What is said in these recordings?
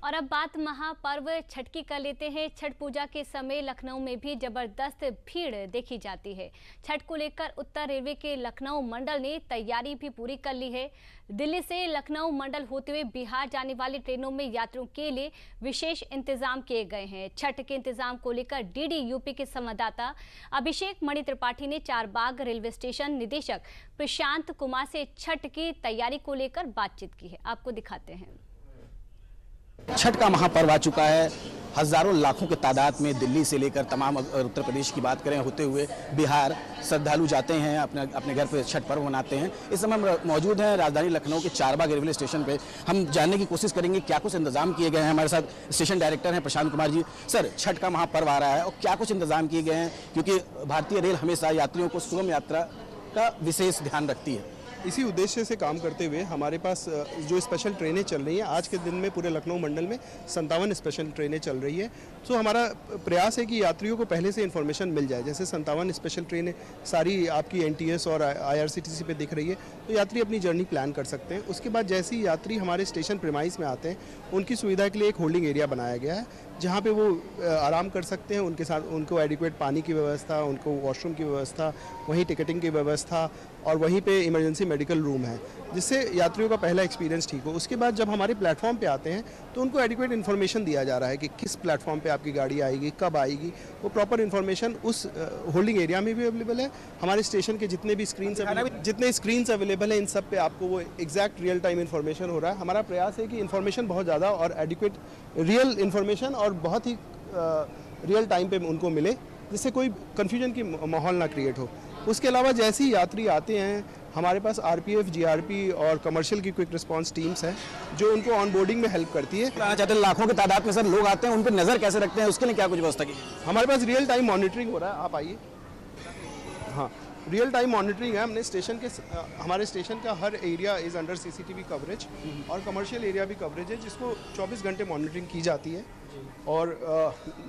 और अब बात महापर्व छठ की कर लेते हैं। छठ पूजा के समय लखनऊ में भी जबरदस्त भीड़ देखी जाती है। छठ को लेकर उत्तर रेलवे के लखनऊ मंडल ने तैयारी भी पूरी कर ली है। दिल्ली से लखनऊ मंडल होते हुए बिहार जाने वाली ट्रेनों में यात्रियों के लिए विशेष इंतजाम किए गए हैं। छठ के इंतजाम को लेकर डीडी यूपी के संवाददाता अभिषेक मणि त्रिपाठी ने चारबाग रेलवे स्टेशन निदेशक प्रशांत कुमार से छठ की तैयारी को लेकर बातचीत की है। आपको दिखाते हैं। छठ का महापर्व आ चुका है। हजारों लाखों की तादाद में दिल्ली से लेकर तमाम उत्तर प्रदेश की बात करें होते हुए बिहार श्रद्धालु जाते हैं, अपने घर पे छठ पर्व मनाते हैं। इस समय हम मौजूद हैं राजधानी लखनऊ के चारबाग रेलवे स्टेशन पे। हम जानने की कोशिश करेंगे क्या कुछ इंतजाम किए गए हैं। हमारे साथ स्टेशन डायरेक्टर हैं प्रशांत कुमार जी। सर, छठ का महापर्व आ रहा है और क्या कुछ इंतजाम किए गए हैं, क्योंकि भारतीय रेल हमेशा यात्रियों को सुगम यात्रा का विशेष ध्यान रखती है। इसी उद्देश्य से काम करते हुए हमारे पास जो स्पेशल ट्रेनें चल रही हैं, आज के दिन में पूरे लखनऊ मंडल में 57 स्पेशल ट्रेनें चल रही है। तो हमारा प्रयास है कि यात्रियों को पहले से इन्फॉर्मेशन मिल जाए। जैसे 57 स्पेशल ट्रेनें सारी आपकी एनटीएस और आईआरसीटीसी पे दिख रही है, तो यात्री अपनी जर्नी प्लान कर सकते हैं। उसके बाद जैसे ही यात्री हमारे स्टेशन प्रीमाइस में आते हैं, उनकी सुविधा के लिए एक होल्डिंग एरिया बनाया गया है, जहाँ पे वो आराम कर सकते हैं। उनके साथ उनको एडिक्वेट पानी की व्यवस्था, उनको वॉशरूम की व्यवस्था, वहीं टिकटिंग की व्यवस्था और वहीं पे इमरजेंसी मेडिकल रूम है, जिससे यात्रियों का पहला एक्सपीरियंस ठीक हो। उसके बाद जब हमारे प्लेटफॉर्म पे आते हैं तो उनको एडिक्वेट इन्फॉर्मेशन दिया जा रहा है कि किस प्लेटफॉर्म पे आपकी गाड़ी आएगी, कब आएगी। वो प्रॉपर इन्फॉर्मेशन उस होल्डिंग एरिया में भी अवेलेबल है। हमारे स्टेशन के जितने स्क्रीन्स अवेलेबल हैं, इन सब पे आपको वो एग्जैक्ट रियल टाइम इन्फॉर्मेशन हो रहा है। हमारा प्रयास है कि इन्फॉर्मेशन बहुत ज़्यादा और एडिक्वेट रियल इन्फॉर्मेशन और बहुत ही रियल टाइम पे उनको मिले, जिससे कोई कन्फ्यूजन की माहौल ना क्रिएट हो। उसके अलावा जैसे ही यात्री आते हैं, हमारे पास आरपीएफ, जीआरपी और कमर्शियल की क्विक रिस्पांस टीम्स हैं जो उनको ऑनबोर्डिंग में हेल्प करती है। चाहते लाखों की तादाद में सर लोग आते हैं, उन पर नजर कैसे रखते हैं, उसके लिए क्या कुछ व्यवस्था की? हमारे पास रियल टाइम मॉनिटरिंग हो रहा है। आप आइए। हाँ, रियल टाइम मॉनिटरिंग है। हमने स्टेशन के हमारे स्टेशन का हर area is under CCTV coverage और कमर्शियल एरिया भी कवरेज है, जिसको 24 घंटे मॉनिटरिंग की जाती है। और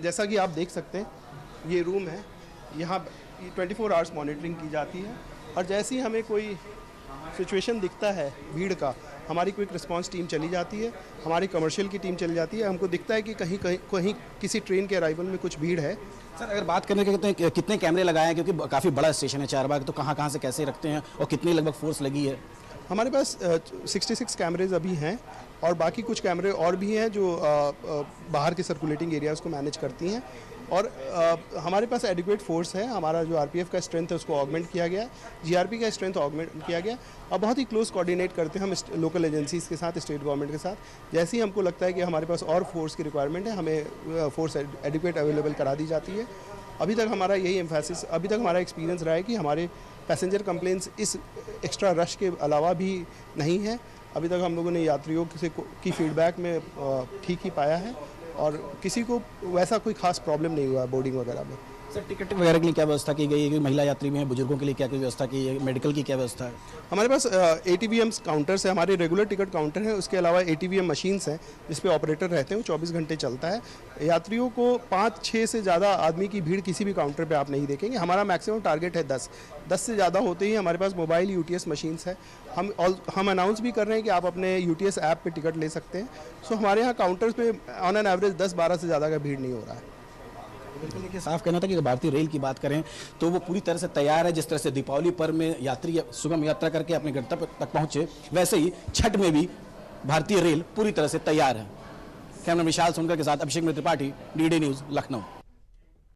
जैसा कि आप देख सकते हैं, ये रूम है, यहाँ 24 आवर्स मॉनिटरिंग की जाती है। और जैसे ही हमें कोई सिचुएशन दिखता है भीड़ का, हमारी क्विक रिस्पांस टीम चली जाती है, हमारी कमर्शियल की टीम चली जाती है। हमको दिखता है कि कहीं किसी ट्रेन के अराइवल में कुछ भीड़ है। सर, अगर बात करने के कितने कैमरे लगाए हैं, क्योंकि काफ़ी बड़ा स्टेशन है चारबाग, तो कहाँ से कैसे रखते हैं और कितनी लगभग फोर्स लगी है? हमारे पास 66 कैमरेज अभी हैं और बाकी कुछ कैमरे और भी हैं जो बाहर के सर्कुलेटिंग एरियाज़ को मैनेज करती हैं। और हमारे पास एडिक्वेट फोर्स है। हमारा जो आरपीएफ का स्ट्रेंथ है उसको ऑगमेंट किया गया है, जीआरपी का स्ट्रेंथ ऑगमेंट किया गया और बहुत ही क्लोज कोऑर्डिनेट करते हैं हम लोकल एजेंसीज़ के साथ, स्टेट गवर्नमेंट के साथ। जैसे ही हमको लगता है कि हमारे पास और फोर्स की रिक्वायरमेंट है, हमें फोर्स एडिक्वेट अवेलेबल करा दी जाती है। अभी तक हमारा यही एम्फेसिस, अभी तक हमारा एक्सपीरियंस रहा है कि हमारे पैसेंजर कंप्लेंट्स इस एक्स्ट्रा रश के अलावा भी नहीं है। अभी तक हम लोगों ने यात्रियों की फीडबैक में ठीक ही पाया है और किसी को वैसा कोई खास प्रॉब्लम नहीं हुआ बोर्डिंग वगैरह में। सर, टिकट वगैरह के लिए क्या व्यवस्था की गई है? महिला यात्री भी हैं, बुजुर्गों के लिए क्या कोई व्यवस्था की है? मेडिकल की क्या व्यवस्था है? हमारे पास ATVM काउंटर्स है, हमारे रेगुलर टिकट काउंटर है। उसके अलावा ATVM मशीन्स हैं जिस पे ऑपरेटर रहते हैं, वो 24 घंटे चलता है। यात्रियों को 5-6 से ज़्यादा आदमी की भीड़ किसी भी काउंटर पे आप नहीं देखेंगे। हमारा मैक्सिमम टारगेट है 10 से ज़्यादा होते ही हमारे पास मोबाइल UTS मशीन्स है। हम अनाउंस भी कर रहे हैं कि आप अपने UTS ऐप पे टिकट ले सकते हैं। सो हमारे यहाँ काउंटर्स पे ऑन एन एवरेज 10-12 से ज़्यादा का भीड़ नहीं हो रहा है। बिल्कुल, देखिए साफ कहना था कि भारतीय रेल की बात करें तो वो पूरी तरह से तैयार है। जिस तरह से दीपावली पर्व में यात्री सुगम यात्रा करके अपने गंतव्य तक पहुंचे, वैसे ही छठ में भी भारतीय रेल पूरी तरह से तैयार है। कैमरा विशाल सोनकर के साथ अभिषेक त्रिपाठी, DD न्यूज़, लखनऊ।